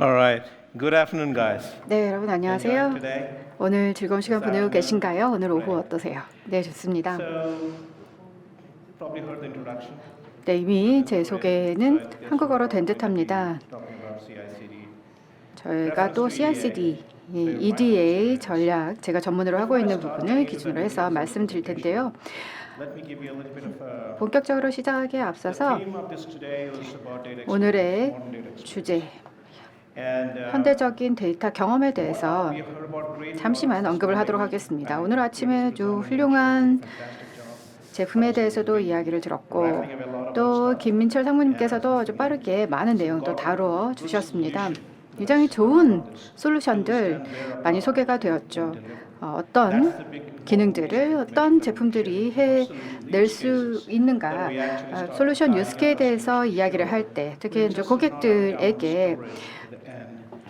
All right. Good afternoon, guys. 네, 여러분 안녕하세요. Today. 오늘 즐거운 시간 보내고 계신가요? 오늘 오후 어떠세요? 네, 좋습니다. So, probably heard the introduction. 네, 이미 제 소개는 한국어로 된 듯합니다. Talking about CI/CD. 저희가 또 CI/CD, EDA 전략, 제가 전문으로 하고 있는 부분을 기준으로 해서 말씀드릴 텐데요. Let me give you a little bit of a 본격적으로 시작하기에 앞서서 theme of this today was about data 오늘의 modern data experience. 주제, And 현대적인 데이터 경험에 대해서 we have heard about great 잠시만 언급을 하도록 하겠습니다. 오늘 아침에 아주 훌륭한 제품에 대해서도 이야기를 들었고 또 김민철 상무님께서도 아주 빠르게 많은 내용도 다루어 주셨습니다. 굉장히 좋은 솔루션들 많이 소개가 되었죠. 어떤 기능들을 어떤 제품들이 해낼 수 있는가, 솔루션 유스케에 대해서 이야기를 할 때 특히 이제 고객들에게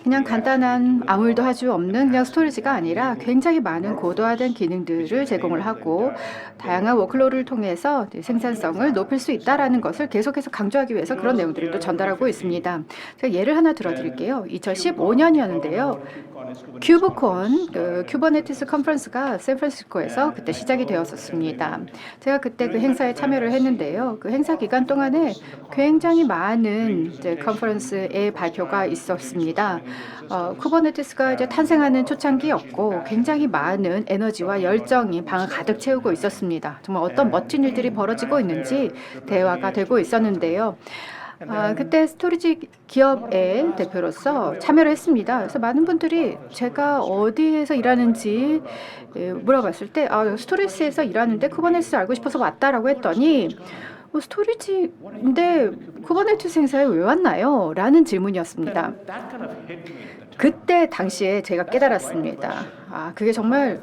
그냥 간단한 아무 일도 할 수 없는 그냥 스토리지가 아니라 굉장히 많은 고도화된 기능들을 제공을 하고 다양한 워크로를 통해서 생산성을 높일 수 있다라는 것을 계속해서 강조하기 위해서 그런 내용들을 또 전달하고 있습니다. 제가 예를 하나 들어드릴게요. 2015년이었는데요. 큐브콘, 큐버네티스 컨퍼런스가 샌프란시스코에서 그때 시작이 되었었습니다. 제가 그때 그 행사에 참여를 했는데요. 그 행사 기간 동안에 굉장히 많은 이제 컨퍼런스의 발표가 있었습니다. 쿠버네티스가 이제 탄생하는 초창기였고 굉장히 많은 에너지와 열정이 방을 가득 채우고 있었습니다. 정말 어떤 멋진 일들이 벌어지고 있는지 대화가 되고 있었는데요. 그때 스토리지 기업의 대표로서 참여를 했습니다. 그래서 많은 분들이 제가 어디에서 일하는지 물어봤을 때 스토리지에서 일하는데 쿠버네티스 알고 싶어서 왔다라고 했더니 스토리지인데 쿠버네티스 행사에 왜 왔나요? 라는 질문이었습니다. 그때 당시에 제가 깨달았습니다. 그게 정말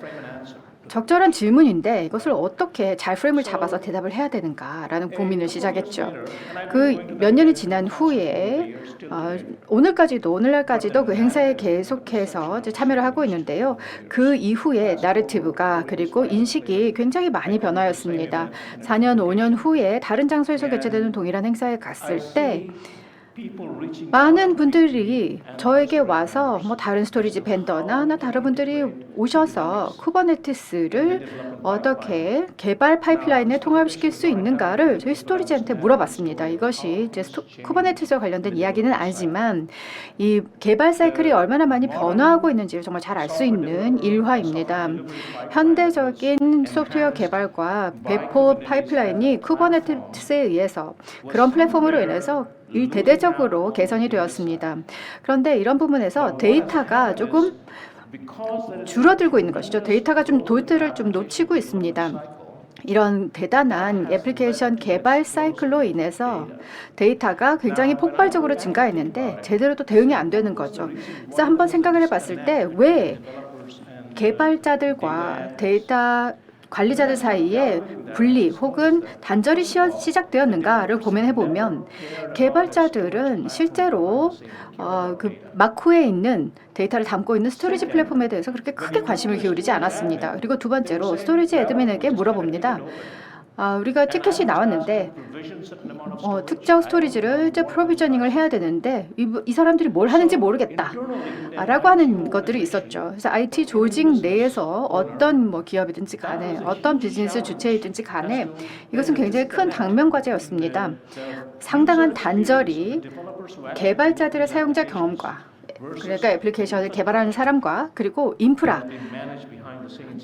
적절한 질문인데 이것을 어떻게 잘 프레임을 잡아서 대답을 해야 되는가라는 고민을 시작했죠. 그 몇 년이 지난 후에 오늘날까지도 그 행사에 계속해서 참여를 하고 있는데요. 그 이후에 나레티브가 그리고 인식이 굉장히 많이 변화였습니다. 4년, 5년 후에 다른 장소에서 개최되는 동일한 행사에 갔을 때 많은 분들이 저에게 와서 다른 스토리지 벤더나 다른 분들이 오셔서 쿠버네티스를 어떻게 개발 파이프라인에 통합시킬 수 있는가를 저희 스토리지한테 물어봤습니다. 이것이 이제 쿠버네티스와 관련된 이야기는 아니지만 이 개발 사이클이 얼마나 많이 변화하고 있는지를 정말 잘 알 수 있는 일화입니다. 현대적인 소프트웨어 개발과 배포 파이프라인이 쿠버네티스에 의해서 그런 플랫폼으로 인해서 대대적으로 개선이 되었습니다. 그런데 이런 부분에서 데이터가 조금 줄어들고 있는 것이죠. 데이터가 좀 도트를 좀 놓치고 있습니다. 이런 대단한 애플리케이션 개발 사이클로 인해서 데이터가 굉장히 폭발적으로 증가했는데 제대로 또 대응이 안 되는 거죠. 그래서 한번 생각을 해봤을 때 왜 개발자들과 데이터 관리자들 사이에 분리 혹은 단절이 시작되었는가를 고민해보면 개발자들은 실제로 그 마쿠에 있는 데이터를 담고 있는 스토리지 플랫폼에 대해서 그렇게 크게 관심을 기울이지 않았습니다. 그리고 두 번째로 스토리지 애드민에게 물어봅니다. 우리가 티켓이 나왔는데 특정 스토리지를 이제 프로비저닝을 해야 되는데 이 사람들이 뭘 하는지 모르겠다 라고 하는 것들이 있었죠. 그래서 IT 조직 내에서 어떤 기업이든지 간에 어떤 비즈니스 주체이든지 간에 이것은 굉장히 큰 당면 과제였습니다. 상당한 단절이 개발자들의 사용자 경험과 그러니까 애플리케이션을 개발하는 사람과 그리고 인프라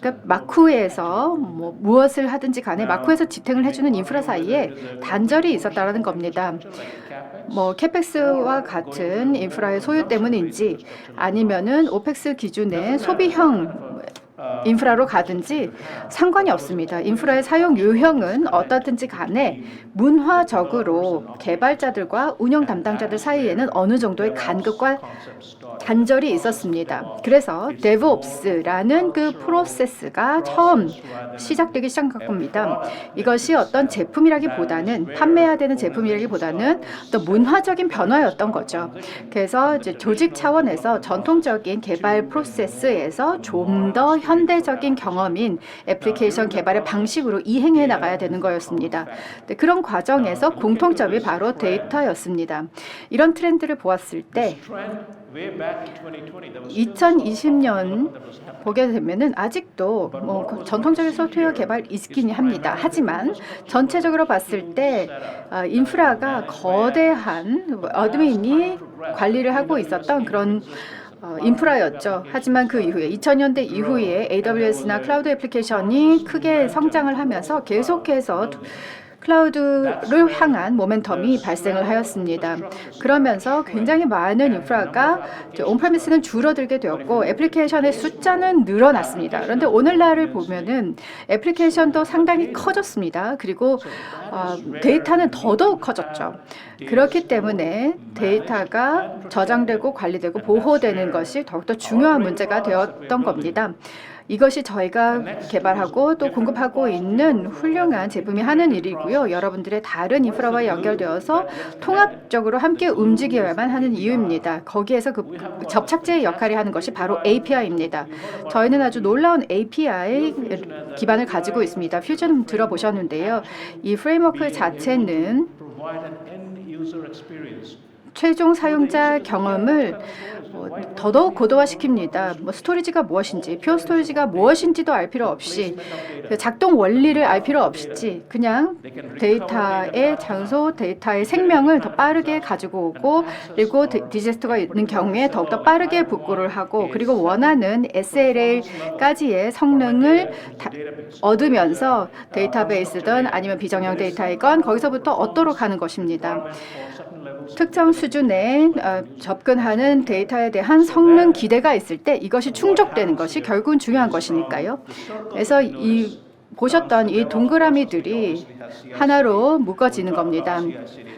그러니까 마쿠에서 무엇을 하든지 간에 마쿠에서 지탱을 해주는 인프라 사이에 단절이 있었다라는 겁니다. 캐펙스와 같은 인프라의 소유 때문인지 아니면은 오펙스 기준의 소비형 인프라로 가든지 상관이 없습니다. 인프라의 사용 유형은 어떻든지 간에 문화적으로 개발자들과 운영 담당자들 사이에는 어느 정도의 간극과 단절이 있었습니다. 그래서 DevOps라는 그 프로세스가 처음 시작되기 시작한 겁니다. 이것이 어떤 제품이라기보다는 판매해야 되는 제품이라기보다는 또 문화적인 변화였던 거죠. 그래서 이제 조직 차원에서 전통적인 개발 프로세스에서 좀 더 현대적인 경험인 애플리케이션 개발의 방식으로 이행해 나가야 되는 거였습니다. 네, 그런 과정에서 공통점이 바로 데이터였습니다. 이런 트렌드를 보았을 때 2020년 보게 되면은 아직도 뭐 전통적인 소프트웨어 개발 있긴 합니다. 하지만 전체적으로 봤을 때 인프라가 거대한 어드민이 관리를 하고 있었던 그런 인프라였죠. 하지만 그 이후에 2000년대 이후에 AWS나 클라우드 애플리케이션이 크게 성장을 하면서 계속해서 클라우드를 향한 모멘텀이 발생을 하였습니다. 그러면서 굉장히 많은 인프라가 온프레미스는 줄어들게 되었고 애플리케이션의 숫자는 늘어났습니다. 그런데 오늘날을 보면은 애플리케이션도 상당히 커졌습니다. 그리고 데이터는 더더욱 커졌죠. 그렇기 때문에 데이터가 저장되고 관리되고 보호되는 것이 더욱더 중요한 문제가 되었던 겁니다. 이것이 저희가 개발하고 또 공급하고 있는 훌륭한 제품이 하는 일이고요. 여러분들의 다른 인프라와 연결되어서 통합적으로 함께 움직여야만 하는 이유입니다. 거기에서 그 접착제의 역할이 하는 것이 바로 API입니다. 저희는 아주 놀라운 API 기반을 가지고 있습니다. 퓨전 들어보셨는데요. 이 프레임워크 자체는 최종 사용자 경험을 더더욱 고도화시킵니다. 뭐 스토리지가 무엇인지, 퓨어 스토리지가 무엇인지도 알 필요 없이 작동 원리를 알 필요 없이 그냥 데이터의 장소, 데이터의 생명을 더 빠르게 가지고 오고 그리고 디제스트가 있는 경우에 더욱더 빠르게 복구를 하고 그리고 원하는 SLA까지의 성능을 얻으면서 데이터베이스든 아니면 비정형 데이터이건 거기서부터 얻도록 하는 것입니다. 특정 수준에 접근하는 데이터에 대한 성능 기대가 있을 때 이것이 충족되는 것이 결국은 중요한 것이니까요. 그래서 보셨던 이 동그라미들이 하나로 묶어지는 겁니다.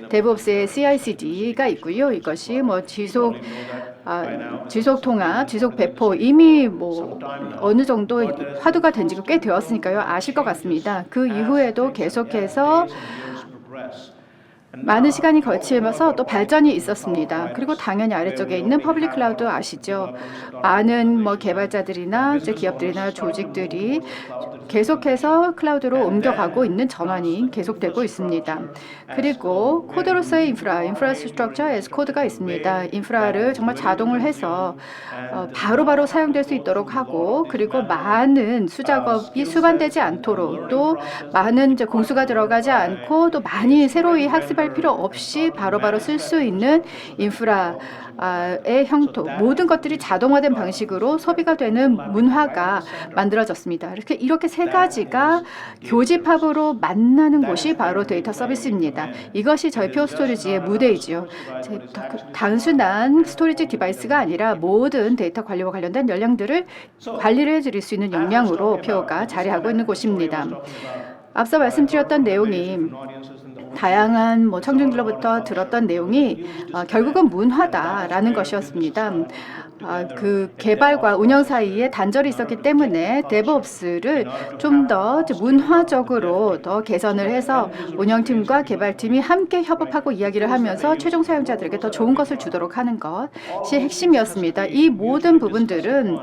데브옵스의 CI/CD가 있고요. 이것이 뭐 지속 통합, 지속 배포 이미 뭐 어느 정도 화두가 된 지가 꽤 되었으니까요. 아실 것 같습니다. 그 이후에도 계속해서 많은 시간이 거치면서 또 발전이 있었습니다. 그리고 당연히 아래쪽에 있는 퍼블릭 클라우드 아시죠? 많은 뭐 개발자들이나 이제 기업들이나 조직들이 계속해서 클라우드로 옮겨가고 있는 전환이 계속되고 있습니다. 그리고 코드로서의 인프라스트럭처 as 코드가 있습니다. 인프라를 정말 자동을 해서 바로바로 사용될 수 있도록 하고 그리고 많은 수작업이 수반되지 않도록 또 많은 이제 공수가 들어가지 않고 또 많이 새로이 학습할 필요 없이 바로바로 쓸 수 있는 인프라의 형태 모든 것들이 자동화된 방식으로 소비가 되는 문화가 만들어졌습니다. 이렇게 세 가지가 교집합으로 만나는 곳이 바로 데이터 서비스입니다. 이것이 저희 퓨어 스토리지의 무대이지요. 단순한 스토리지 디바이스가 아니라 모든 데이터 관리와 관련된 역량들을 관리를 해드릴 수 있는 역량으로 퓨어가 자리하고 있는 곳입니다. 앞서 말씀드렸던 내용이 다양한 뭐 청중들로부터 들었던 내용이 결국은 문화다라는 것이었습니다. 그 개발과 운영 사이에 단절이 있었기 때문에 데브옵스를 좀 더 문화적으로 더 개선을 해서 운영팀과 개발팀이 함께 협업하고 이야기를 하면서 최종 사용자들에게 더 좋은 것을 주도록 하는 것이 핵심이었습니다. 이 모든 부분들은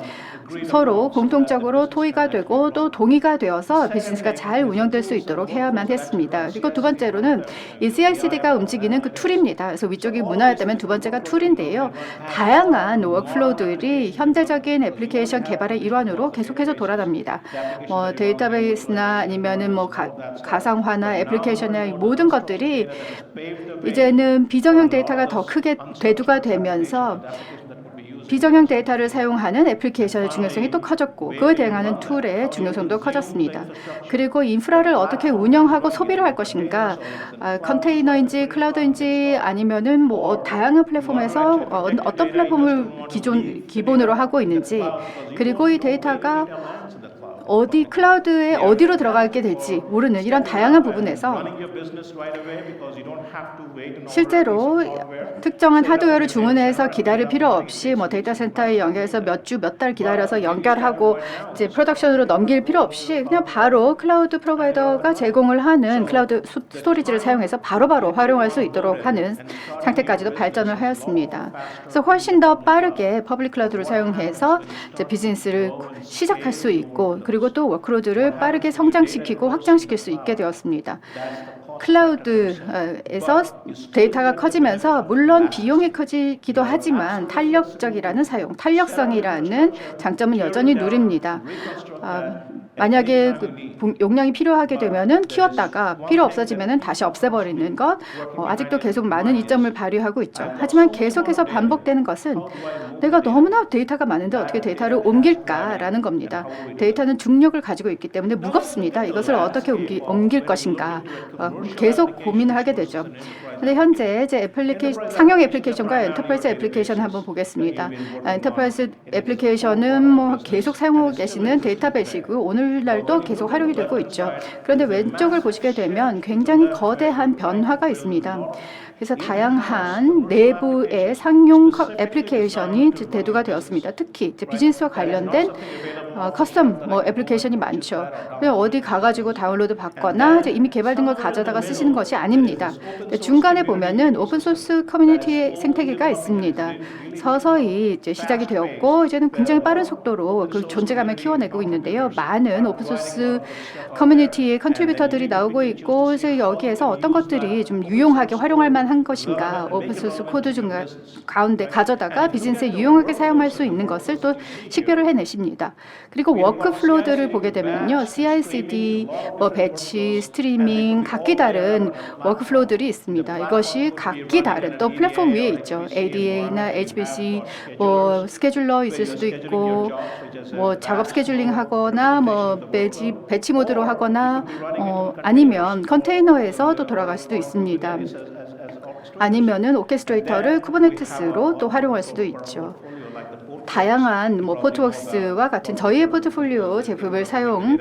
서로 공통적으로 토의가 되고 또 동의가 되어서 비즈니스가 잘 운영될 수 있도록 해야만 했습니다. 그리고 두 번째로는 이 CI/CD가 움직이는 그 툴입니다. 그래서 위쪽이 문화였다면 두 번째가 툴인데요. 다양한 워크플로우들이 현대적인 애플리케이션 개발의 일환으로 계속해서 돌아갑니다. 뭐 데이터베이스나 아니면은 뭐 가상화나 애플리케이션의 모든 것들이 이제는 비정형 데이터가 더 크게 대두가 되면서 비정형 데이터를 사용하는 애플리케이션의 중요성이 또 커졌고 그에 대응하는 툴의 중요성도 커졌습니다. 그리고 인프라를 어떻게 운영하고 소비를 할 것인가 컨테이너인지 클라우드인지 아니면은 뭐 다양한 플랫폼에서 어떤 플랫폼을 기본으로 하고 있는지 그리고 이 데이터가 어디 클라우드에 어디로 들어가게 될지 모르는 이런 다양한 부분에서 실제로 특정한 하드웨어를 주문해서 기다릴 필요 없이 뭐 데이터 센터에 연결해서 몇 주, 몇 달 기다려서 연결하고 이제 프로덕션으로 넘길 필요 없이 그냥 바로 클라우드 프로바이더가 제공을 하는 클라우드 스토리지를 사용해서 바로바로 활용할 수 있도록 하는 상태까지도 발전을 하였습니다. 그래서 훨씬 더 빠르게 퍼블릭 클라우드를 사용해서 이제 비즈니스를 시작할 수 있고 그리고 또 워크로드를 빠르게 성장시키고 확장시킬 수 있게 되었습니다. 클라우드에서 데이터가 커지면서 물론 비용이 커지기도 하지만 탄력적이라는 사용, 탄력성이라는 장점은 여전히 누립니다. 만약에 용량이 필요하게 되면은 키웠다가 필요 없어지면은 다시 없애버리는 것 아직도 계속 많은 이점을 발휘하고 있죠. 하지만 계속해서 반복되는 것은 내가 너무나 데이터가 많은데 어떻게 데이터를 옮길까라는 겁니다. 데이터는 중력을 가지고 있기 때문에 무겁습니다. 이것을 어떻게 옮길 것인가 계속 고민을 하게 되죠. 근데 현재 이제 상용 애플리케이션과 엔터프라이즈 애플리케이션을 한번 보겠습니다. 엔터프라이즈 애플리케이션은 뭐 계속 사용하고 계시는 데이터베이스이고 오늘날도 계속 활용이 되고 있죠. 그런데 왼쪽을 보시게 되면 굉장히 거대한 변화가 있습니다. 그래서 다양한 내부의 상용 애플리케이션이 대두가 되었습니다. 특히 이제 비즈니스와 관련된 커스텀 애플리케이션이 많죠. 그냥 어디 가가지고 다운로드 받거나 이제 이미 개발된 걸 가져다가 쓰시는 것이 아닙니다. 중간에 보면은 오픈 소스 커뮤니티 생태계가 있습니다. 서서히 이제 시작이 되었고 이제는 굉장히 빠른 속도로 그 존재감을 키워내고 있는데요. 많은 오픈 소스 커뮤니티의 컨트리뷰터들이 나오고 있고 그래서 여기에서 어떤 것들이 좀 유용하게 활용할 만한 것인가 오픈 소스 코드 중 가운데 가져다가 비즈니스에 유용하게 사용할 수 있는 것을 또 식별을 해내십니다. 그리고 워크플로우들을 보게 되면요, CI/CD, 배치, 스트리밍 각기 다른 워크플로우들이 있습니다. 이것이 각기 다른 또 플랫폼 위에 있죠. ADA나 HPC, 스케줄러 있을 수도 있고, 작업 스케줄링 하거나, 배치 모드로 하거나, 아니면 컨테이너에서 또 돌아갈 수도 있습니다. 아니면은 오케스트레이터를 쿠버네티스로 또 활용할 수도 있죠. 다양한 포트웍스와 같은 저희의 포트폴리오 제품을 사용하여서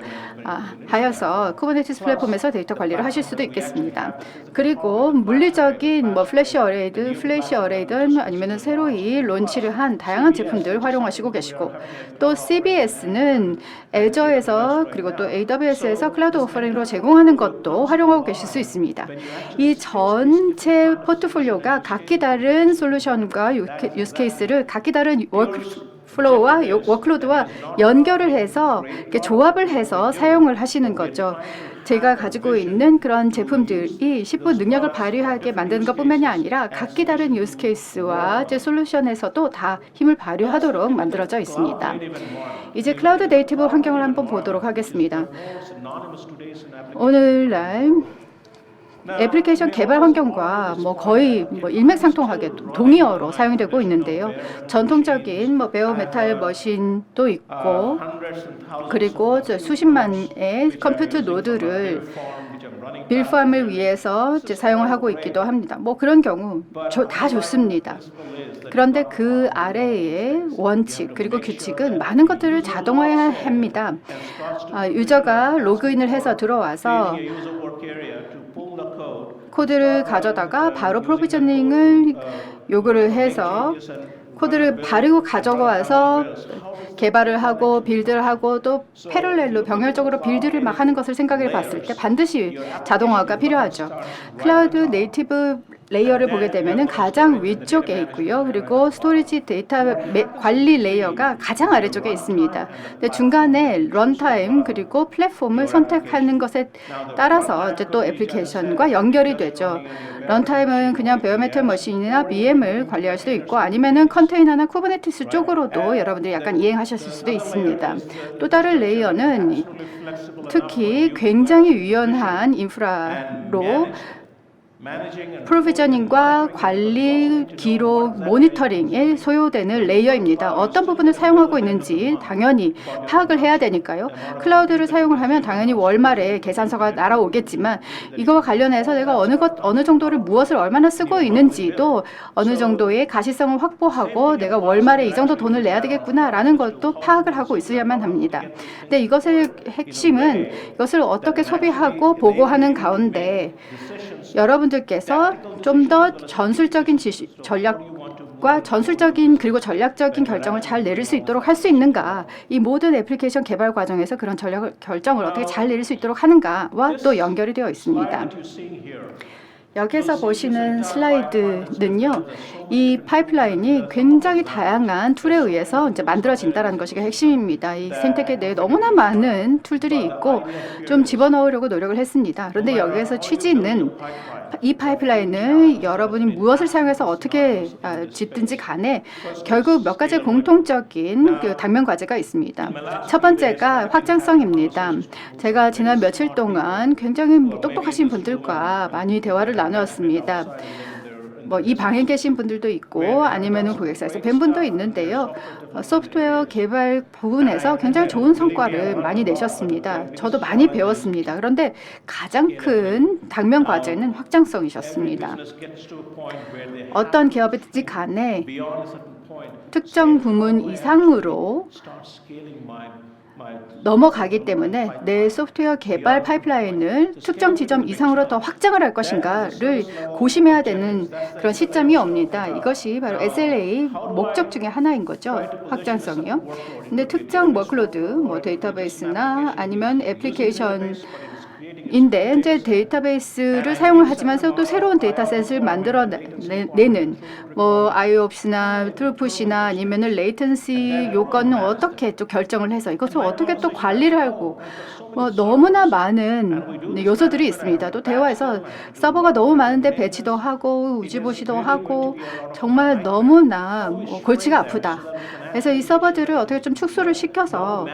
쿠버네티스 플랫폼에서 데이터 관리를 하실 수도 있겠습니다. 그리고 물리적인 플래시 어레이든 아니면 새로이 론치를 한 다양한 제품들 활용하시고 계시고 또 CBS는 애저에서 그리고 또 AWS에서 클라우드 오퍼링으로 제공하는 것도 활용하고 계실 수 있습니다. 이 전체 포트폴리오가 각기 다른 솔루션과 유스 케이스를 각기 다른 플로우와 워크로드와 연결을 해서 이렇게 조합을 해서 사용을 하시는 거죠. 제가 가지고 있는 그런 제품들이 10분 능력을 발휘하게 만드는 것뿐만이 아니라 각기 다른 유스 케이스와 솔루션에서도 다 힘을 발휘하도록 만들어져 있습니다. 이제 클라우드 네이티브 환경을 한번 보도록 하겠습니다. 오늘날 애플리케이션 개발 환경과 거의 일맥상통하게 동의어로 사용되고 있는데요. 전통적인 베어 메탈 머신도 있고 그리고 수십만의 컴퓨터 노드를 빌팜을 위해서 사용을 하고 있기도 합니다. 그런 경우 다 좋습니다. 그런데 그 아래의 원칙 그리고 규칙은 많은 것들을 자동화합니다. 유저가 로그인을 해서 들어와서 코드를 가져다가 바로 프로비저닝을 요구를 해서 코드를 바르고 가져와서 개발을 하고 빌드를 하고 또 패럴렐로 병렬적으로 빌드를 막 하는 것을 생각해 봤을 때 반드시 자동화가 필요하죠. 클라우드 네이티브 레이어를 보게 되면은 가장 위쪽에 있고요. 그리고 스토리지 데이터 관리 레이어가 가장 아래쪽에 있습니다. 근데 중간에 런타임 그리고 플랫폼을 선택하는 것에 따라서 이제 또 애플리케이션과 연결이 되죠. 런타임은 그냥 베어메탈 머신이나 VM을 관리할 수도 있고 아니면은 컨테이너나 쿠버네티스 쪽으로도 여러분들이 약간 이행하셨을 수도 있습니다. 또 다른 레이어는 특히 굉장히 유연한 인프라로 프로비저닝과 관리, 기록, 모니터링에 소요되는 레이어입니다. 어떤 부분을 사용하고 있는지 당연히 파악을 해야 되니까요. 클라우드를 사용을 하면 당연히 월말에 계산서가 날아오겠지만 이거와 관련해서 내가 어느 정도를 무엇을 얼마나 쓰고 있는지도 어느 정도의 가시성을 확보하고 내가 월말에 이 정도 돈을 내야 되겠구나라는 것도 파악을 하고 있어야만 합니다. 근데 이것의 핵심은 이것을 어떻게 소비하고 보고하는 가운데 여러분들께서 좀 더 전술적인 전략과 전술적인 그리고 전략적인 결정을 잘 내릴 수 있도록 할 수 있는가, 이 모든 애플리케이션 개발 과정에서 그런 결정을 어떻게 잘 내릴 수 있도록 하는가와 또 연결이 되어 있습니다. 여기서 보시는 슬라이드는요, 이 파이프라인이 굉장히 다양한 툴에 의해서 이제 만들어진다는 것이 핵심입니다. 이 생태계 내에 너무나 많은 툴들이 있고 좀 집어넣으려고 노력을 했습니다. 그런데 여기에서 취지는 이 파이프라인을 여러분이 무엇을 사용해서 어떻게 짓든지 간에 결국 몇 가지 공통적인 그 당면 과제가 있습니다. 첫 번째가 확장성입니다. 제가 지난 며칠 동안 굉장히 똑똑하신 분들과 많이 대화를 나누었습니다. 이 방에 계신 분들도 있고 아니면은 고객사에서 뵌 분도 있는데요. 소프트웨어 개발 부분에서 굉장히 좋은 성과를 많이 내셨습니다. 저도 많이 배웠습니다. 그런데 가장 큰 당면 과제는 확장성이셨습니다. 어떤 기업이든지 간에 특정 부문 이상으로 넘어가기 때문에 내 소프트웨어 개발 파이프라인을 특정 지점 이상으로 더 확장을 할 것인가를 고심해야 되는 그런 시점이 옵니다. 이것이 바로 SLA 목적 중에 하나인 거죠. 확장성이요. 근데 특정 워크로드, 데이터베이스나 아니면 애플리케이션 인데 이제 데이터베이스를 사용을 하지만서 또 새로운 데이터셋을 만들어내는 IOPS나 트루풋이나 아니면은 레이턴시 요건은 어떻게 또 결정을 해서 이것을 어떻게 또 관리를 하고 너무나 많은 요소들이 있습니다. 또 대화에서 서버가 너무 많은데 배치도 하고 우지보시도 하고 정말 너무나 골치가 아프다. 그래서 이 서버들을 어떻게 좀 축소를 시켜서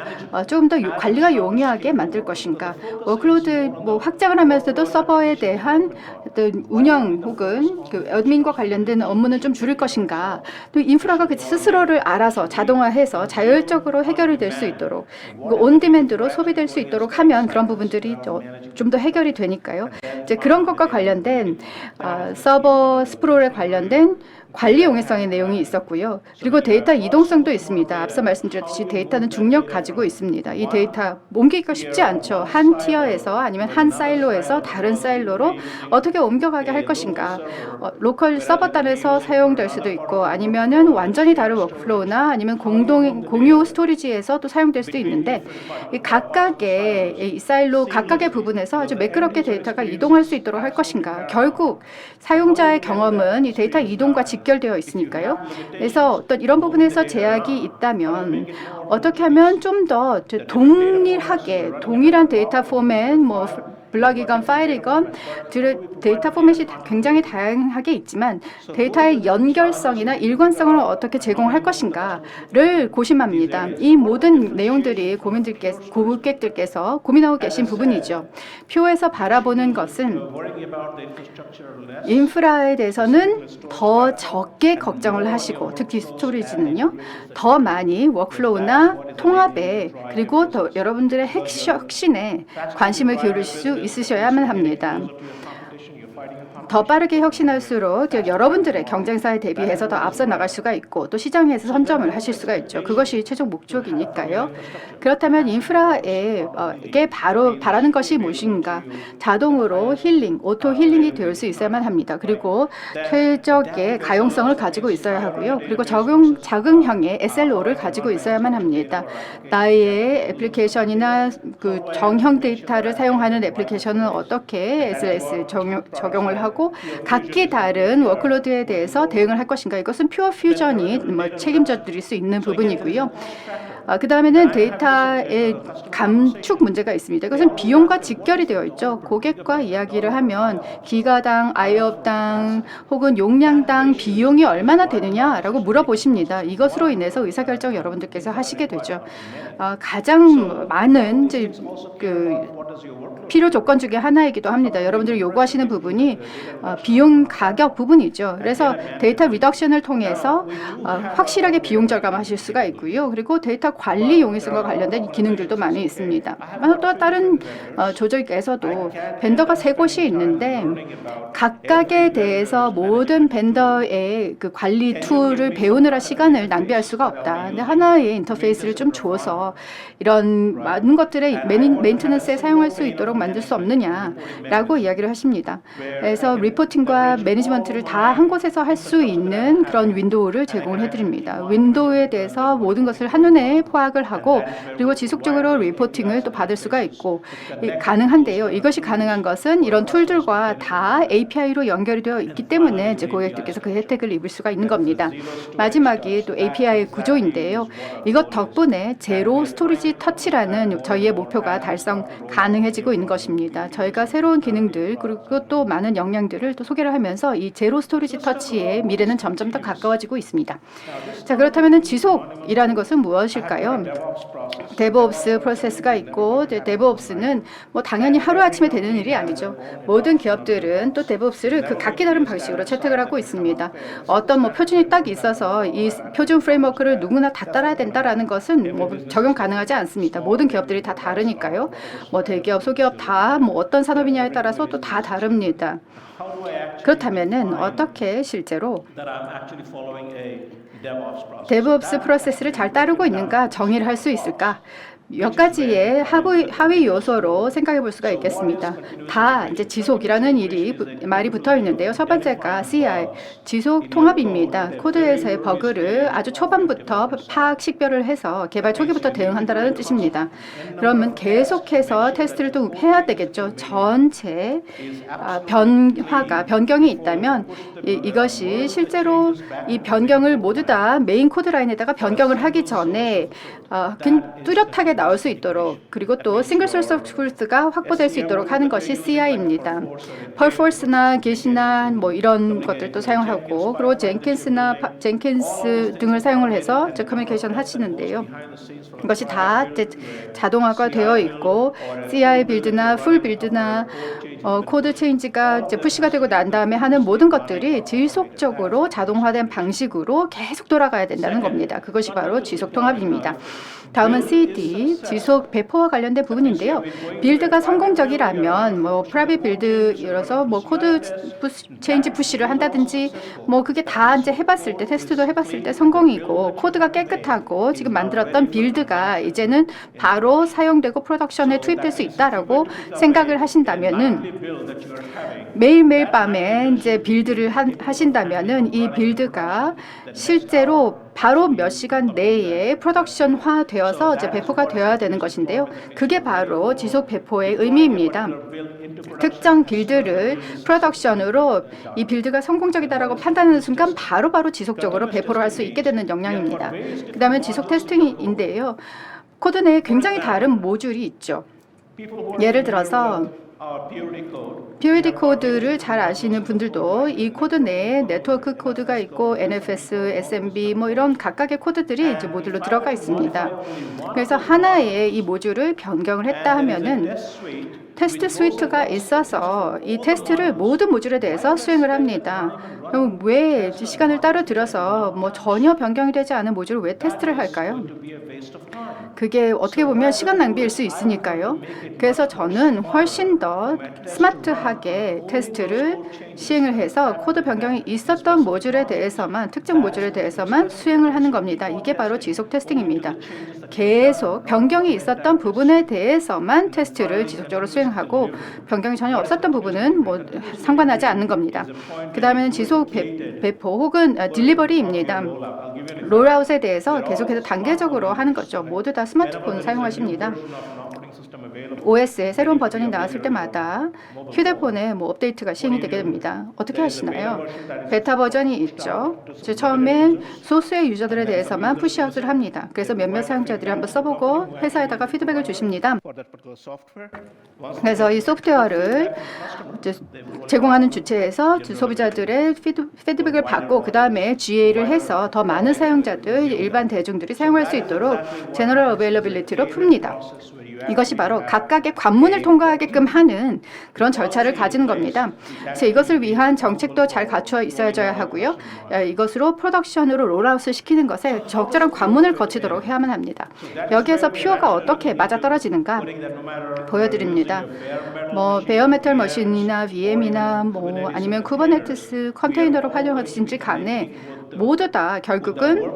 조금 더 관리가 용이하게 만들 것인가, 워크로드 확장을 하면서도 서버에 대한 어떤 운영 혹은 그 어드민과 관련된 업무는 좀 줄일 것인가, 또 인프라가 그 스스로를 알아서 자동화해서 자율적으로 해결이 될 수 있도록 온디맨드로 소비될 수 있도록 하면 그런 부분들이 좀 더 해결이 되니까요. 이제 그런 것과 관련된 서버 스프롤에 관련된 관리 용이성의 내용이 있었고요. 그리고 데이터 이동성도 있습니다. 앞서 말씀드렸듯이 데이터는 중력 가지고 있습니다. 이 데이터 옮기기가 쉽지 않죠. 한 티어에서 아니면 한 사일로에서 다른 사일로로 어떻게 옮겨가게 할 것인가. 로컬 서버단에서 사용될 수도 있고 아니면은 완전히 다른 워크플로우나 아니면 공유 스토리지에서 또 사용될 수도 있는데 이 각각의 이 사일로 각각의 부분에서 아주 매끄럽게 데이터가 이동할 수 있도록 할 것인가. 결국 사용자의 경험은 이 데이터 이동과 직결되어 있으니까요. 그래서 어떤 이런 부분에서 제약이 있다면 어떻게 하면 좀 더 동일하게 동일한 데이터 포맷 블럭이건 파일이건 데이터 포맷이 굉장히 다양하게 있지만 데이터의 연결성이나 일관성을 어떻게 제공할 것인가를 고심합니다. 이 모든 내용들이 고객들께서 고민하고 계신 부분이죠. 표에서 바라보는 것은 인프라에 대해서는 더 적게 걱정을 하시고 특히 스토리지는요. 더 많이 워크플로우나 통합에 그리고 더 여러분들의 혁신에 관심을 기울일 수 있으셔야만 합니다. 더 빠르게 혁신할수록 여러분들의 경쟁사에 대비해서 더 앞서 나갈 수가 있고 또 시장에서 선점을 하실 수가 있죠. 그것이 최종 목적이니까요. 그렇다면 인프라에 바로 바라는 것이 무엇인가? 자동으로 힐링, 오토 힐링이 될 수 있어야만 합니다. 그리고 최적의 가용성을 가지고 있어야 하고요. 그리고 적응형의 SLO를 가지고 있어야만 합니다. 나의 애플리케이션이나 그 정형 데이터를 사용하는 애플리케이션은 어떻게 SLS 적용을 하고 각기 다른 워크로드에 대해서 대응을 할 것인가. 이것은 퓨어 퓨전이 책임져 드릴 수 있는 부분이고요. 그 다음에는 데이터의 감축 문제가 있습니다. 이것은 비용과 직결이 되어 있죠. 고객과 이야기를 하면 기가당, 아이업당 혹은 용량당 비용이 얼마나 되느냐라고 물어보십니다. 이것으로 인해서 의사결정 여러분들께서 하시게 되죠. 가장 많은 이제 필요 조건 중에 하나이기도 합니다. 여러분들이 요구하시는 부분이 비용 가격 부분이죠. 그래서 데이터 리덕션을 통해서 확실하게 비용 절감하실 수가 있고요. 그리고 데이터 관리 용이성과 관련된 기능들도 많이 있습니다. 또 다른 조직에서도 벤더가 3곳이 있는데 각각에 대해서 모든 벤더의 그 관리 툴을 배우느라 시간을 낭비할 수가 없다. 근데 하나의 인터페이스를 좀 줘서 이런 많은 것들의 메인테넌스에 사용할 수 있도록 만들 수 없느냐라고 이야기를 하십니다. 그래서 리포팅과 매니지먼트를 다 한 곳에서 할 수 있는 그런 윈도우를 제공을 해드립니다. 윈도우에 대해서 모든 것을 한눈에 파악을 하고 그리고 지속적으로 리포팅을 또 받을 수가 있고 가능한데요. 이것이 가능한 것은 이런 툴들과 다 API로 연결이 되어 있기 때문에 이제 고객들께서 그 혜택을 입을 수가 있는 겁니다. 마지막이 또 API 구조인데요. 이것 덕분에 제로 스토리지 터치라는 저희의 목표가 달성 가능해지고 있는 것입니다. 저희가 새로운 기능들 그리고 또 많은 역량들을 또 소개를 하면서 이 제로 스토리지 터치의 미래는 점점 더 가까워지고 있습니다. 자, 그렇다면 지속이라는 것은 무엇일까요? 데브옵스 프로세스가 있고 데브옵스는 뭐 당연히 하루아침에 되는 일이 아니죠. 모든 기업들은 또 데브옵스를 그 각기 다른 방식으로 채택을 하고 있습니다. 어떤 뭐 표준이 딱 있어서 이 표준 프레임워크를 누구나 다 따라야 된다라는 것은 뭐 적용 가능하지 않습니다. 모든 기업들이 다 다르니까요. 뭐 대기업, 소기업 다 뭐 어떤 산업이냐에 따라서 또 다 다릅니다. 그렇다면은 어떻게 실제로 데브옵스 프로세스를 잘 따르고 있는가 정의를 할 수 있을까? 몇 가지의 하위 요소로 생각해 볼 수가 있겠습니다. 다 이제 지속이라는 말이 붙어 있는데요. 첫 번째가 CI, 지속 통합입니다. 코드에서의 버그를 아주 초반부터 파악, 식별을 해서 개발 초기부터 대응한다는 뜻입니다. 그러면 계속해서 테스트를 또 해야 되겠죠. 전체 변경이 있다면 이것이 실제로 이 변경을 모두 다 메인 코드 라인에다가 변경을 하기 전에 뚜렷하게 나올 수 있도록 그리고 또 싱글 소스 오브 트루스가 확보될 수 있도록 하는 것이 CI입니다. 펄포스나 깃이나 뭐 이런 것들도 사용하고 그리고 젠킨스 등을 사용을 해서 커뮤니케이션 하시는데요. 이것이 다 자동화가 되어 있고 CI 빌드나 풀 빌드나 코드 체인지가 이제 푸시가 되고 난 다음에 하는 모든 것들이 지속적으로 자동화된 방식으로 계속 돌아가야 된다는 겁니다. 그것이 바로 지속 통합입니다. 다음은 CD, 지속 배포와 관련된 부분인데요. 빌드가 성공적이라면 뭐 프라이빗 빌드여서 뭐 코드 체인지 푸시를 한다든지 뭐 그게 다 이제 해봤을 때 테스트도 해봤을 때 성공이고 코드가 깨끗하고 지금 만들었던 빌드가 이제는 바로 사용되고 프로덕션에 투입될 수 있다라고 생각을 하신다면은 매일매일 밤에 이제 빌드를 하신다면은 이 빌드가 실제로 바로 몇 시간 내에 프로덕션화 되어서 이제 배포가 되어야 되는 것인데요. 그게 바로 지속 배포의 의미입니다. 특정 빌드를 프로덕션으로 이 빌드가 성공적이다라고 판단하는 순간 바로바로 지속적으로 배포를 할 수 있게 되는 역량입니다. 그 다음에 지속 테스팅인데요. 코드 내에 굉장히 다른 모듈이 있죠. 예를 들어서 POD 코드를 잘 아시는 분들도 이 코드 내에 네트워크 코드가 있고 NFS, SMB 뭐 이런 각각의 코드들이 이제 모듈로 들어가 있습니다. 그래서 하나의 이 모듈을 변경을 했다 하면은 테스트 스위트가 있어서 이 테스트를 모든 모듈에 대해서 수행을 합니다. 그럼 왜 시간을 따로 들여서 뭐 전혀 변경이 되지 않은 모듈을 왜 테스트를 할까요? 그게 어떻게 보면 시간 낭비일 수 있으니까요. 그래서 저는 훨씬 더 스마트하게 테스트를 시행을 해서 코드 변경이 있었던 모듈에 대해서만 특정 모듈에 대해서만 수행을 하는 겁니다. 이게 바로 지속 테스팅입니다. 계속 변경이 있었던 부분에 대해서만 테스트를 지속적으로 수행하고 변경이 전혀 없었던 부분은 뭐 상관하지 않는 겁니다. 그 다음에는 지속 배포 혹은 딜리버리입니다. 롤아웃에 대해서 계속해서 단계적으로 하는 거죠. 모두 다 스마트폰 사용하십니다. OS의 새로운 버전이 나왔을 때마다 휴대폰에 뭐 업데이트가 시행이 되게 됩니다. 어떻게 하시나요? 베타 버전이 있죠. 처음엔 소수의 유저들에 대해서만 푸시아웃을 합니다. 그래서 몇몇 사용자들이 한번 써보고 회사에다가 피드백을 주십니다. 그래서 이 소프트웨어를 제공하는 주체에서 소비자들의 피드백을 받고 그 다음에 GA를 해서 더 많은 사용자들, 일반 대중들이 사용할 수 있도록 제너럴 어베일러빌리티로 풉니다. 이것이 바로 각각의 관문을 통과하게끔 하는 그런 절차를 가지는 겁니다. 그래서 이것을 위한 정책도 잘 갖추어 있어야 하고요. 이것으로 프로덕션으로 롤아웃을 시키는 것에 적절한 관문을 거치도록 해야만 합니다. 여기에서 퓨어가 어떻게 맞아떨어지는가 보여드립니다. 뭐 베어메탈 머신이나 VM이나 뭐 아니면 쿠버네티스 컨테이너를 활용하든지 간에 모두 다 결국은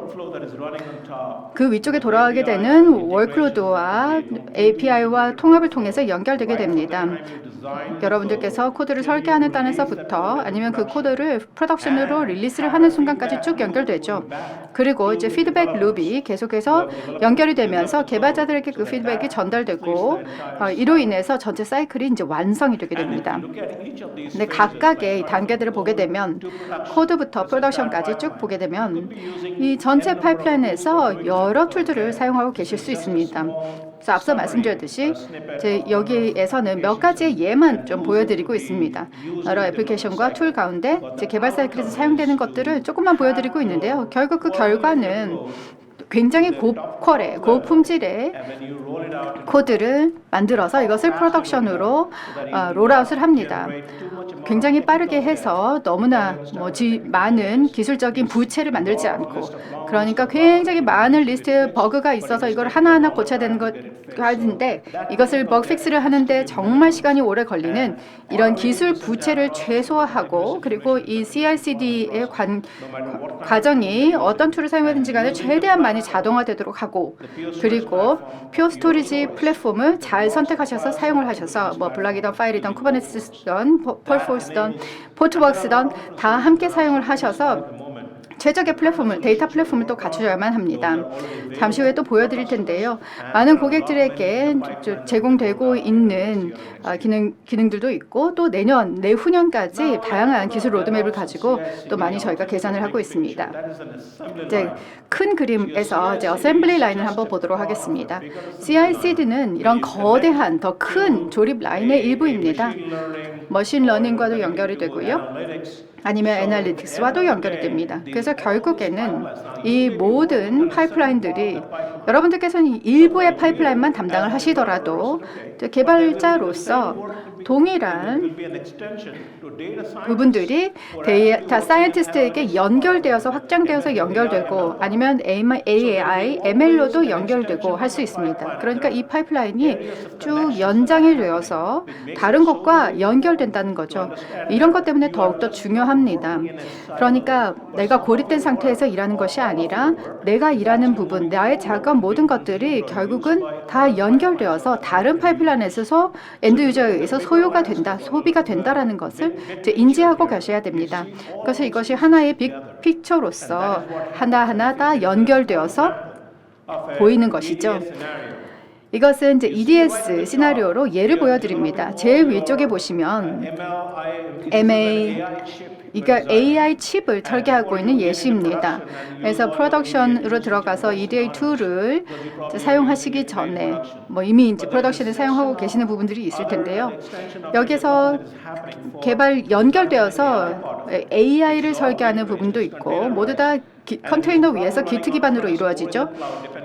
그 위쪽에 돌아가게 되는 워크로드와 API와 통합을 통해서 연결되게 됩니다. 여러분들께서 코드를 설계하는 단에서부터 아니면 그 코드를 프로덕션으로 릴리스를 하는 순간까지 쭉 연결되죠. 그리고 이제 피드백 룹이 계속해서 연결이 되면서 개발자들에게 그 피드백이 전달되고 이로 인해서 전체 사이클이 이제 완성이 되게 됩니다. 근데 각각의 단계들을 보게 되면 코드부터 프로덕션까지 쭉 보게 되면 이 전체 파이프라인에서 여러 툴들을 사용하고 계실 수 있습니다. 그래서 앞서 말씀드렸듯이 여기에서는 몇 가지의 예만 좀 보여드리고 있습니다. 여러 애플리케이션과 툴 가운데 개발 사이클에서 사용되는 것들을 조금만 보여드리고 있는데요. 결국 그 결과는 굉장히 고퀄의, 고품질의 코드를 만들어서 이것을 프로덕션으로 롤아웃을 합니다. 굉장히 빠르게 해서 너무나 많은 기술적인 부채를 만들지 않고, 그러니까 굉장히 많은 리스트 버그가 있어서 이걸 하나하나 고쳐야 되는 것 하는데, 이것을 버그 픽스를 하는데 정말 시간이 오래 걸리는 이런 기술 부채를 최소화하고, 그리고 이 CI/CD의 과정이 어떤 툴을 사용하든지 간에 최대한 많이 자동화되도록 하고, 그리고 퓨어 스토리지 플랫폼을 잘 선택하셔서 사용을 하셔서 뭐 블락이든 파일이든 쿠버네티스든 폴포스든 포트웍스든 다 함께 사용을 하셔서 최적의 플랫폼을, 데이터 플랫폼을 또 갖추셔야만 합니다. 잠시 후에 또 보여드릴 텐데요. 많은 고객들에게 제공되고 있는 기능들도 있고, 또 내후년까지 다양한 기술 로드맵을 가지고 또 많이 저희가 개선을 하고 있습니다. 이제 큰 그림에서 어셈블리 라인을 한번 보도록 하겠습니다. CI/CD는 이런 거대한 더 큰 조립 라인의 일부입니다. 머신 러닝과도 연결이 되고요. 아니면 애널리틱스와도 연결이 됩니다. 그래서 결국에는 이 모든 파이프라인들이 여러분들께서는 일부의 파이프라인만 담당을 하시더라도 개발자로서 동일한 부분들이 데이터 사이언티스트에게 연결되어서 확장되어서 연결되고, 아니면 AI, ML로도 연결되고 할 수 있습니다. 그러니까 이 파이프라인이 쭉 연장이 되어서 다른 것과 연결된다는 거죠. 이런 것 때문에 더욱더 중요합니다. 그러니까 내가 고립된 상태에서 일하는 것이 아니라 내가 일하는 부분, 나의 작업 모든 것들이 결국은 다 연결되어서 다른 파이프라인에서 엔드 유저에 의해서 소요가 된다, 소비가 된다라는 것을 인지하고 가셔야 됩니다. 그래서 이것이 하나의 빅 픽처로서 하나하나 다 연결되어서 보이는 것이죠. 이것은 이제 EDS 시나리오로 예를 보여드립니다. 제일 위쪽에 보시면 MA, 그러니까 AI 칩을 설계하고 있는 예시입니다. 그래서 프로덕션으로 들어가서 EDA 툴을 사용하시기 전에 이미 이제 프로덕션에 사용하고 계시는 부분들이 있을 텐데요. 여기서 개발 연결되어서 AI를 설계하는 부분도 있고, 모두 다 컨테이너 위에서 기트 기반으로 이루어지죠.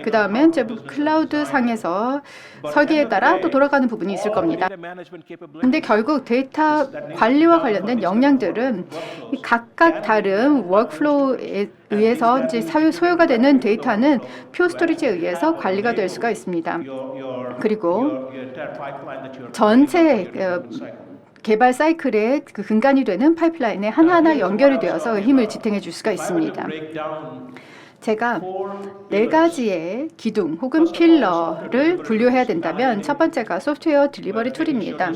그 다음에 클라우드 상에서 설계에 따라 또 돌아가는 부분이 있을 겁니다. 근데 결국 데이터 관리와 관련된 역량들은 각각 다른 워크플로우에 의해서 이제 소요가 되는 데이터는 퓨어 스토리지에 의해서 관리가 될 수가 있습니다. 그리고 전체 개발 사이클의 그 근간이 되는 파이프라인에 하나하나 연결이 되어서 힘을 지탱해 줄 수가 있습니다. 제가 네 가지의 기둥 혹은 필러를 분류해야 된다면 첫 번째가 소프트웨어 딜리버리 툴입니다.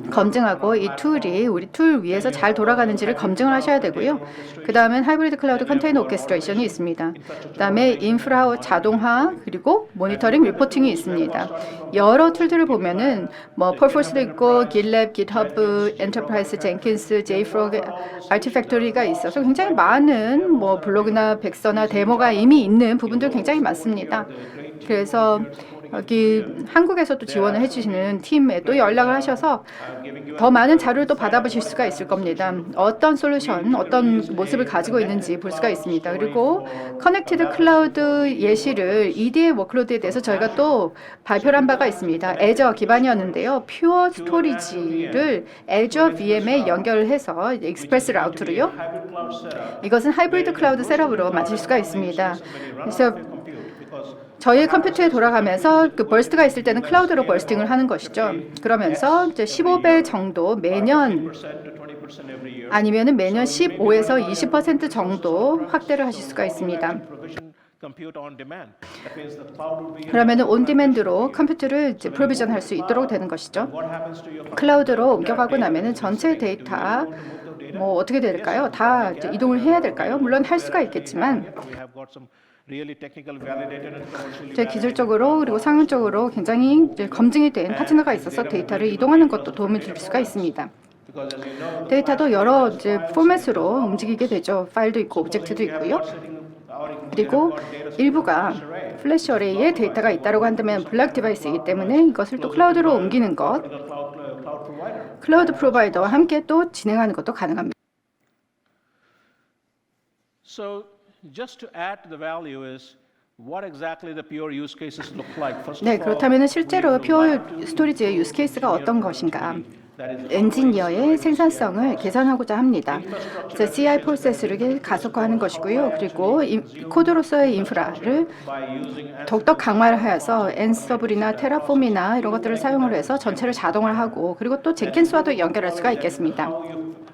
검증하고 이 툴이 우리 툴 위에서 잘 돌아가는지를 검증을 하셔야 되고요. 그 다음엔 하이브리드 클라우드 컨테이너 오케스트레이션이 있습니다. 그 다음에 인프라 자동화 그리고 모니터링 리포팅이 있습니다. 여러 툴들을 보면은 뭐 퍼포스도 있고 GitLab, GitHub, 엔터프라이즈 젠킨스, JFrog, 아티팩토리가 있어서 굉장히 많은 뭐 블로그나 백서나 데모가 이미 있는 부분들 굉장히 많습니다. 그래서 여기 한국에서도 지원을 해주시는 팀에 또 연락을 하셔서 더 많은 자료를 또 받아보실 수가 있을 겁니다. 어떤 솔루션, 어떤 모습을 가지고 있는지 볼 수가 있습니다. 그리고 커넥티드 클라우드 예시를 EDA 워크로드에 대해서 저희가 또 발표를 한 바가 있습니다. 애저 기반이었는데요. 퓨어 스토리지를 애저 VM에 연결해서 익스프레스 라우트로요. 이것은 하이브리드 클라우드 셋업으로 만들 수가 있습니다. 그래서 저희 컴퓨터에 돌아가면서 그 버스트가 있을 때는 클라우드로 버스팅을 하는 것이죠. 그러면서 이제 15배 정도 매년 아니면은 매년 15에서 20% 정도 확대를 하실 수가 있습니다. 그러면은 온디맨드로 컴퓨터를 이제 프로비전할 수 있도록 되는 것이죠. 클라우드로 옮겨가고 나면은 전체 데이터 뭐 어떻게 될까요? 다 이제 이동을 해야 될까요? 물론 할 수가 있겠지만 이제 기술적으로 그리고 상용적으로 굉장히 이제 검증이 된 파트너가 있어서 데이터를 이동하는 것도 도움을 줄 수가 있습니다. 데이터도 여러 이제 포맷으로 움직이게 되죠. 파일도 있고 오브젝트도 있고요. 그리고 일부가 플래시 어레이에 데이터가 있다고 한다면 블랙 디바이스이기 때문에 이것을 또 클라우드로 옮기는 것, 클라우드 프로바이더와 함께 또 진행하는 것도 가능합니다. Just to add to the value is what exactly the pure use cases look like. 네, 그렇다면 실제로 퓨어 스토리지의 유스 케이스가 어떤 것인가? 엔지니어의 생산성을 개선하고자 합니다. CI 프로세스를 가속화하는 것이고요. 그리고 코드로서의 인프라를 더욱더 강화하여서 앤서블이나 테라폼이나 이런 것들을 사용을 해서 전체를 자동화를 하고 그리고 또 젠킨스와도 연결할 수가 있겠습니다.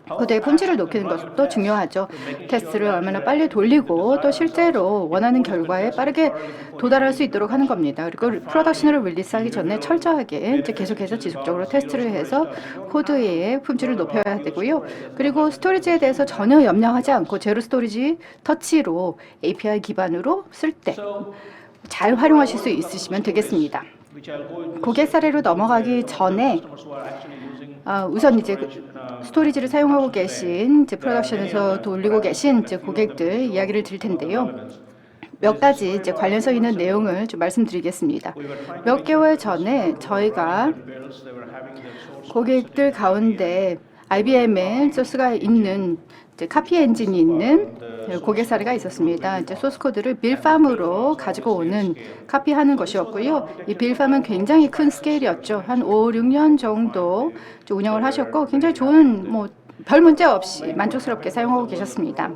코드의 품질을 높이는 것도 중요하죠. 테스트를 얼마나 빨리 돌리고 또 실제로 원하는 결과에 빠르게 도달할 수 있도록 하는 겁니다. 그리고 프로덕션을 릴리스하기 전에 철저하게 이제 계속해서 지속적으로 테스트를 해서 코드의 품질을 높여야 되고요. 그리고 스토리지에 대해서 전혀 염려하지 않고 제로 스토리지 터치로 API 기반으로 쓸 때 잘 활용하실 수 있으시면 되겠습니다. 고객 사례로 넘어가기 전에 우선 이제 스토리지를 사용하고 계신 이제 프로덕션에서 돌리고 계신 이제 고객들 이야기를 드릴 텐데요. 몇 가지 이제 관련성 있는 내용을 좀 말씀드리겠습니다. 몇 개월 전에 저희가 고객들 가운데 IBM의 소스가 있는 이제 카피 엔진이 있는 고객 사례가 있었습니다. 이제 소스 코드를 빌팜으로 가지고 오는 카피하는 것이었고요. 이 빌팜은 굉장히 큰 스케일이었죠. 한 5, 6년 정도 운영을 하셨고 굉장히 좋은 뭐 별 문제 없이 만족스럽게 사용하고 계셨습니다.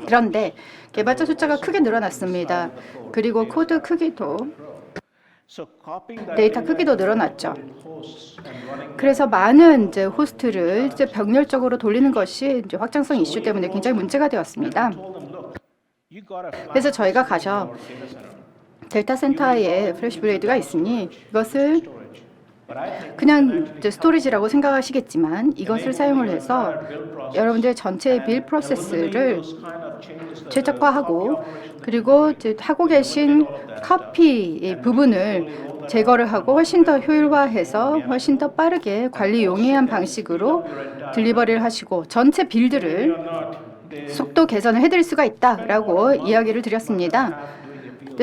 그런데 개발자 숫자가 크게 늘어났습니다. 그리고 코드 크기도 데이터 크기도 늘어났죠. 그래서 많은 이제 호스트를 이제 병렬적으로 돌리는 것이 이제 확장성 이슈 때문에 굉장히 문제가 되었습니다. 그래서 저희가 가서 데이터 센터에 플래시 블레이드가 있으니 이것을 그냥 이제 스토리지라고 생각하시겠지만 이것을 사용을 해서 여러분들의 전체 빌 프로세스를 최적화하고 그리고 이제 하고 계신 커피 부분을 제거를 하고 훨씬 더 효율화해서 훨씬 더 빠르게 관리 용이한 방식으로 딜리버리를 하시고 전체 빌드를 속도 개선을 해드릴 수가 있다라고 이야기를 드렸습니다.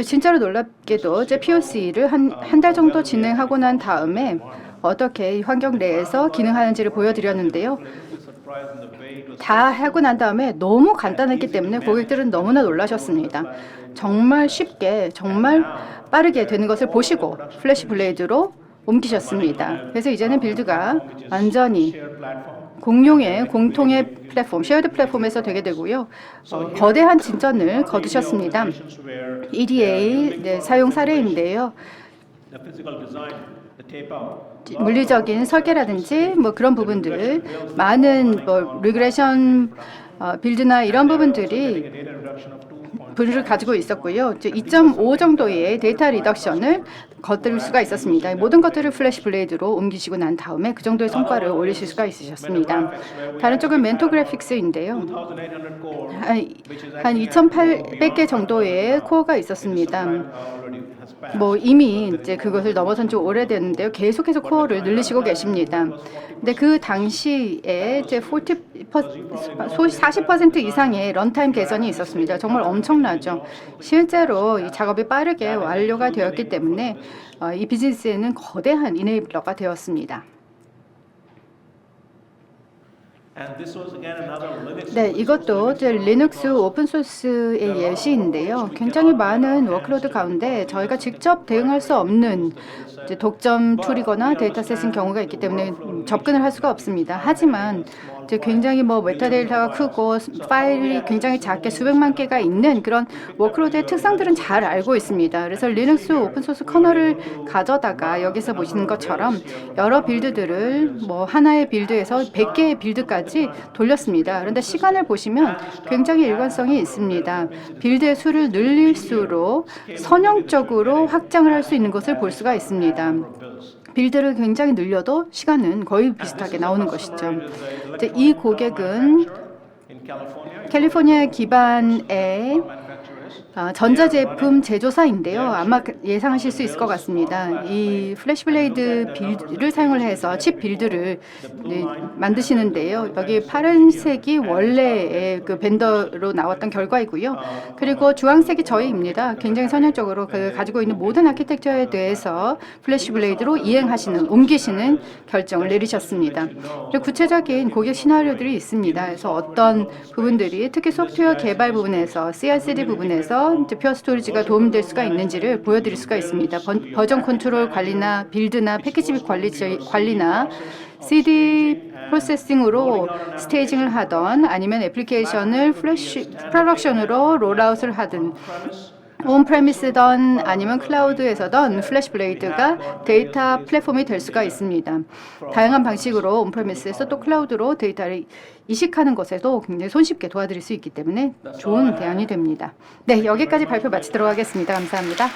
진짜로 놀랍게도 제 POC를 한 달 정도 진행하고 난 다음에 어떻게 이 환경 내에서 기능하는지를 보여드렸는데요. 다 하고 난 다음에 너무 간단했기 때문에 고객들은 너무나 놀라셨습니다. 정말 쉽게 정말 빠르게 되는 것을 보시고 플래시 블레이드로 옮기셨습니다. 그래서 이제는 빌드가 완전히 공통의 플랫폼, 쉐어드 플랫폼에서 되게 되고요. 거대한 진전을 거두셨습니다. EDA 사용 사례인데요. 물리적인 설계라든지 뭐 그런 부분들, 많은 뭐 리그레션 빌드나 이런 부분들이 분을 가지고 있었고요. 2.5 정도의 데이터 리덕션을 거둘 수가 있었습니다. 모든 것들을 플래시 블레이드로 옮기시고 난 다음에 그 정도의 성과를 올리실 수가 있으셨습니다. 다른 쪽은 멘토 그래픽스인데요. 2,800 core, 한 2,800개 정도의 코어가 있었습니다. 뭐 이미 이제 그것을 넘어선 지 오래됐는데요. 계속해서 코어를 늘리시고 계십니다. 근데 그 당시에 이제 40% 이상의 런타임 개선이 있었습니다. 정말 엄청나죠. 실제로 이 작업이 빠르게 완료가 되었기 때문에 이 비즈니스에는 거대한 이네이블러가 되었습니다. and this was again another Linux. 네, 이것도 이제 리눅스 오픈 소스의 예시인데요. 굉장히 많은 워크로드 가운데 저희가 직접 대응할 수 없는 이제 독점 툴이거나 데이터셋인 경우가 있기 때문에 접근을 할 수가 없습니다. 하지만 이제 굉장히 뭐 메타데이터가 크고 파일이 굉장히 작게 수백만 개가 있는 그런 워크로드의 특성들은 잘 알고 있습니다. 그래서 리눅스 오픈 소스 커널을 가져다가 여기서 보시는 것처럼 여러 빌드들을 뭐 하나의 빌드에서 100개의 빌드까지 돌렸습니다. 그런데 시간을 보시면 굉장히 일관성이 있습니다. 빌드의 수를 늘릴수록 선형적으로 확장을 할 수 있는 것을 볼 수가 있습니다. 빌드를 굉장히 늘려도 시간은 거의 비슷하게 나오는 것이죠. 이제 이 고객은 In California, 캘리포니아 기반의 전자제품 제조사인데요. 아마 예상하실 수 있을 것 같습니다. 이 플래시 블레이드 빌드를 사용을 해서 칩 빌드를 만드시는데요. 여기 파란색이 원래의 그 벤더로 나왔던 결과이고요. 그리고 주황색이 저희입니다. 굉장히 선형적으로 그 가지고 있는 모든 아키텍처에 대해서 플래시 블레이드로 옮기시는 결정을 내리셨습니다. 그리고 구체적인 고객 시나리오들이 있습니다. 그래서 어떤 부분들이 특히 소프트웨어 개발 부분에서 CI/CD 부분에서 이제 퓨어 스토리지가 도움될 수가 있는지를 보여드릴 수가 있습니다. 버전 컨트롤 관리나 빌드나 패키지 관리나 CD 프로세싱으로 스테이징을 하던 아니면 애플리케이션을 프로덕션으로 롤아웃을 하든 온프레미스든 아니면 클라우드에서든 플래시 블레이드가 데이터 플랫폼이 될 수가 있습니다. 다양한 방식으로 온프레미스에서 또 클라우드로 데이터를 이식하는 것에도 굉장히 손쉽게 도와드릴 수 있기 때문에 좋은 대안이 됩니다. 네, 여기까지 발표 마치도록 하겠습니다. 감사합니다.